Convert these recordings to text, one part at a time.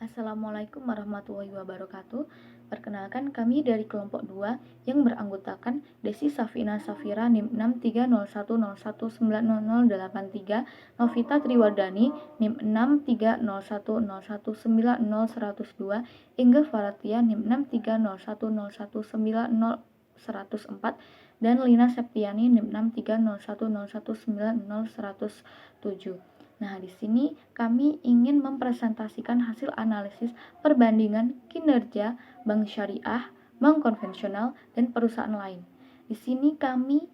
Assalamualaikum warahmatullahi wabarakatuh. Perkenalkan, kami dari kelompok 2 yang beranggotakan Desi Safina Safira NIM 63010190083, Novita Triwardani NIM 63010190102, Inge Faratia NIM 63010190104, dan Lina Septiani NIM 63010190107. Nah, di sini kami ingin mempresentasikan hasil analisis perbandingan kinerja bank syariah, bank konvensional, dan perusahaan lain. Di sini kami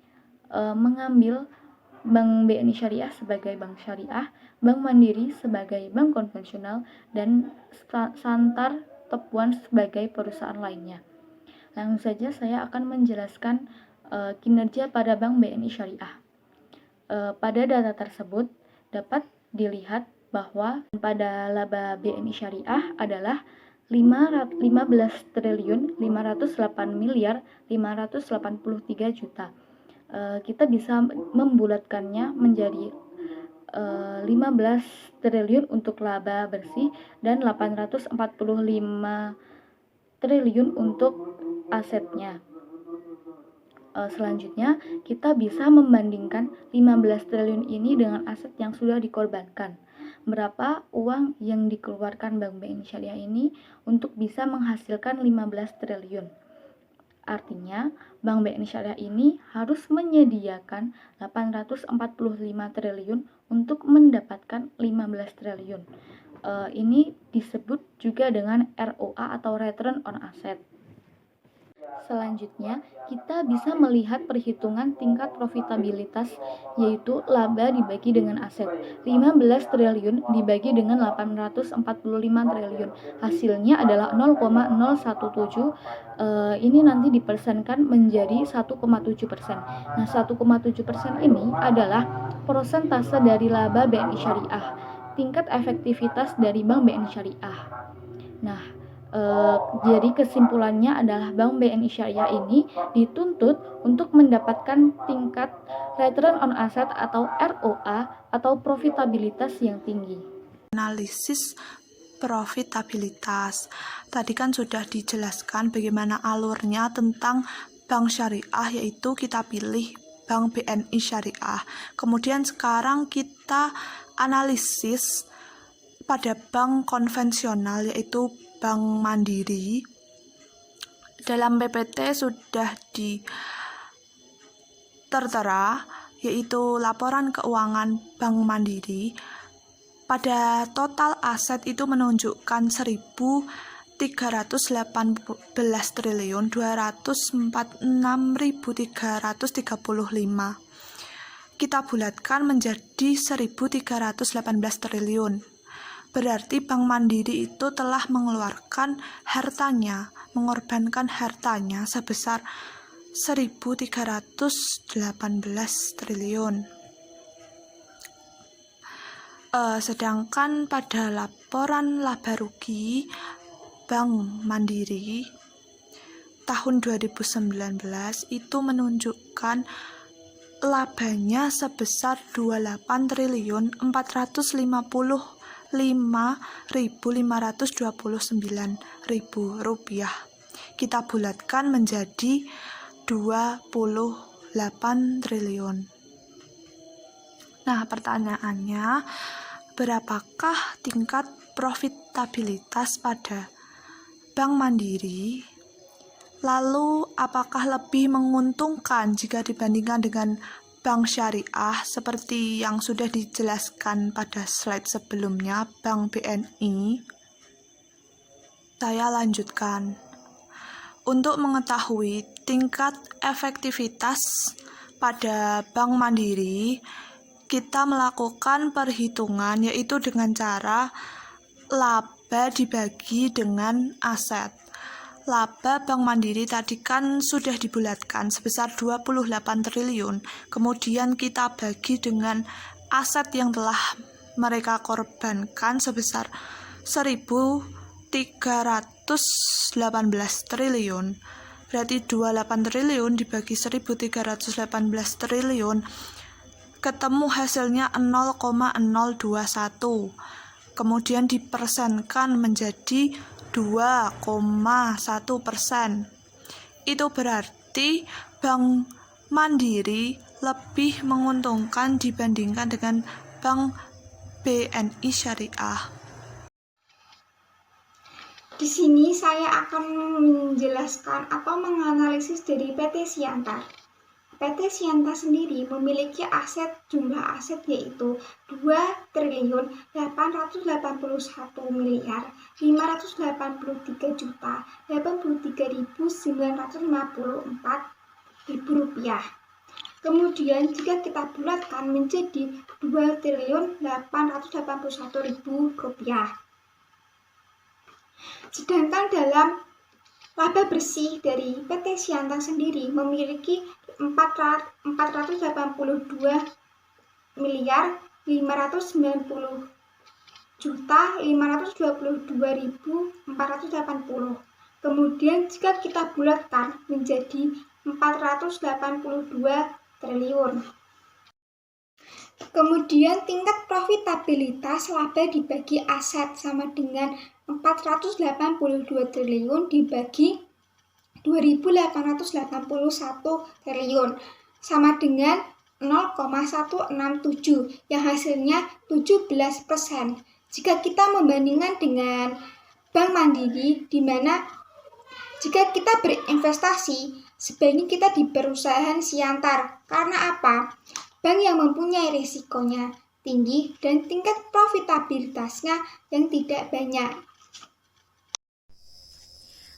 mengambil Bank BNI Syariah sebagai bank syariah, Bank Mandiri sebagai bank konvensional, dan Santar Tepuan sebagai perusahaan lainnya. Langsung saja saya akan menjelaskan kinerja pada Bank BNI Syariah. Pada data tersebut dapat dilihat bahwa pada laba BNI Syariah adalah 15 triliun 508 miliar 583 juta. Kita bisa membulatkannya menjadi 15 triliun untuk laba bersih dan 845 triliun untuk asetnya. Selanjutnya, kita bisa membandingkan 15 triliun ini dengan aset yang sudah dikorbankan. Berapa uang yang dikeluarkan Bank BNI Syariah ini untuk bisa menghasilkan 15 triliun. Artinya, Bank BNI Syariah ini harus menyediakan 845 triliun untuk mendapatkan 15 triliun. Ini disebut juga dengan ROA atau Return on Asset. Selanjutnya, kita bisa melihat perhitungan tingkat profitabilitas, yaitu laba dibagi dengan aset. 15 triliun dibagi dengan 845 triliun. Hasilnya adalah 0,017. Ini nanti dipersenkan menjadi 1,7%. Nah, 1,7% ini adalah persentase dari laba BNI Syariah, tingkat efektivitas dari Bank BNI Syariah. Nah, jadi kesimpulannya adalah Bank BNI Syariah ini dituntut untuk mendapatkan tingkat Return on Asset atau ROA atau profitabilitas yang tinggi. Analisis profitabilitas. Tadi kan sudah dijelaskan bagaimana alurnya tentang bank syariah, yaitu kita pilih Bank BNI Syariah. Kemudian sekarang kita analisis pada bank konvensional, yaitu Bank Mandiri. Dalam PPT sudah tertera, yaitu laporan keuangan Bank Mandiri. Pada total aset itu menunjukkan 1.318 triliun 246.335. Kita bulatkan menjadi 1.318 triliun. Berarti Bank Mandiri itu telah mengeluarkan hartanya, mengorbankan hartanya sebesar 1.318 triliun. Sedangkan pada laporan laba rugi Bank Mandiri tahun 2019 itu menunjukkan labanya sebesar 28 triliun 455.529.000 rupiah. Kita bulatkan menjadi 28 triliun. Nah, pertanyaannya, berapakah tingkat profitabilitas pada Bank Mandiri? Lalu, apakah lebih menguntungkan jika dibandingkan dengan bank syariah seperti yang sudah dijelaskan pada slide sebelumnya, Bank BNI? Saya lanjutkan. Untuk mengetahui tingkat efektivitas pada Bank Mandiri, kita melakukan perhitungan, yaitu dengan cara laba dibagi dengan aset. Laba Bank Mandiri tadi kan sudah dibulatkan sebesar 28 triliun. Kemudian kita bagi dengan aset yang telah mereka korbankan sebesar 1.318 triliun. Berarti 28 triliun dibagi 1.318 triliun, ketemu hasilnya 0,021. kemudian dipersenkan menjadi 2,1%. Itu berarti Bank Mandiri lebih menguntungkan dibandingkan dengan Bank BNI Syariah. Di sini saya akan menjelaskan atau menganalisis dari PT Siantar. PT Siantar sendiri memiliki jumlah aset yaitu 2.883.083.954 Kemudian jika kita bulatkan menjadi 2.881.000 Sedangkan dalam laba bersih dari PT Siantar sendiri memiliki 482.590.522.480. Kemudian jika kita bulatkan menjadi 482 triliun. Kemudian tingkat profitabilitas laba dibagi aset sama dengan 482 triliun dibagi 2.881 triliun sama dengan 0,167 yang hasilnya 17%. Jika kita membandingkan dengan Bank Mandiri, di mana jika kita berinvestasi sebaiknya kita di perusahaan Siantar. Karena apa? Bank yang mempunyai risikonya tinggi dan tingkat profitabilitasnya yang tidak banyak.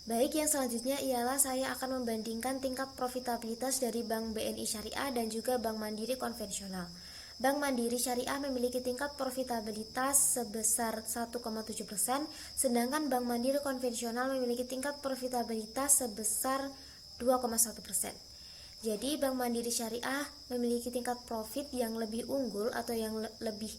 Baik, yang selanjutnya ialah saya akan membandingkan tingkat profitabilitas dari Bank BNI Syariah dan juga Bank Mandiri konvensional. Bank Mandiri Syariah memiliki tingkat profitabilitas sebesar 1,7%, sedangkan Bank Mandiri konvensional memiliki tingkat profitabilitas sebesar 2,1%. Jadi Bank Mandiri Syariah memiliki tingkat profit yang lebih unggul atau yang lebih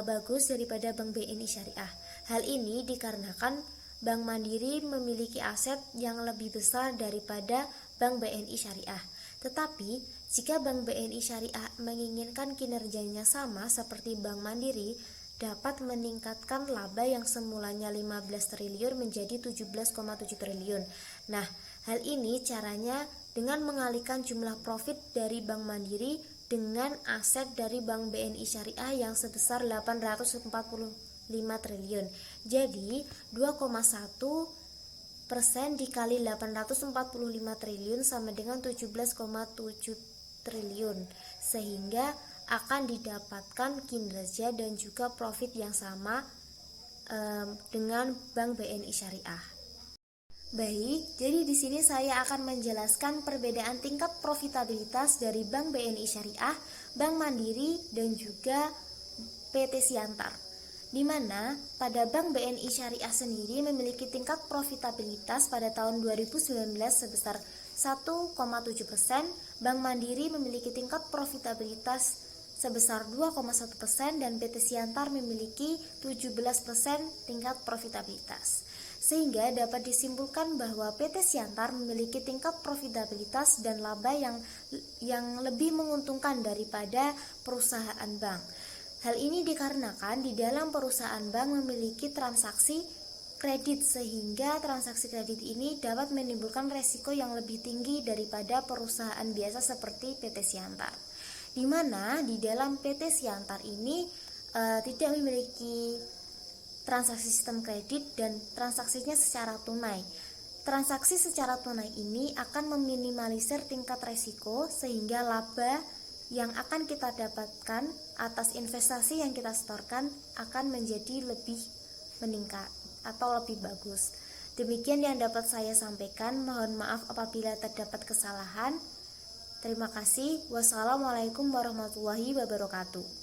bagus daripada Bank BNI Syariah. Hal ini dikarenakan Bank Mandiri memiliki aset yang lebih besar daripada Bank BNI Syariah. Tetapi, jika Bank BNI Syariah menginginkan kinerjanya sama seperti Bank Mandiri, dapat meningkatkan laba yang semulanya 15 triliun menjadi 17,7 triliun. Nah, hal ini caranya dengan mengalihkan jumlah profit dari Bank Mandiri dengan aset dari Bank BNI Syariah yang sebesar 845 triliun. Jadi 2,1% dikali 845 triliun sama dengan 17,7 triliun, sehingga akan didapatkan kinerja dan juga profit yang sama dengan Bank BNI Syariah. Baik, jadi di sini saya akan menjelaskan perbedaan tingkat profitabilitas dari Bank BNI Syariah, Bank Mandiri dan juga PT Siantar. Di mana pada Bank BNI Syariah sendiri memiliki tingkat profitabilitas pada tahun 2019 sebesar 1,7%, Bank Mandiri memiliki tingkat profitabilitas sebesar 2,1% dan PT Siantar memiliki 17% tingkat profitabilitas. Sehingga dapat disimpulkan bahwa PT Siantar memiliki tingkat profitabilitas dan laba yang lebih menguntungkan daripada perusahaan bank. Hal ini dikarenakan di dalam perusahaan bank memiliki transaksi kredit, sehingga transaksi kredit ini dapat menimbulkan resiko yang lebih tinggi daripada perusahaan biasa seperti PT Siantar. Di mana di dalam PT Siantar ini tidak memiliki transaksi sistem kredit dan transaksinya secara tunai. Transaksi secara tunai ini akan meminimalisir tingkat resiko sehingga laba yang akan kita dapatkan atas investasi yang kita setorkan akan menjadi lebih meningkat atau lebih bagus. Demikian yang dapat saya sampaikan. Mohon maaf apabila terdapat kesalahan. Terima kasih. Wassalamualaikum warahmatullahi wabarakatuh.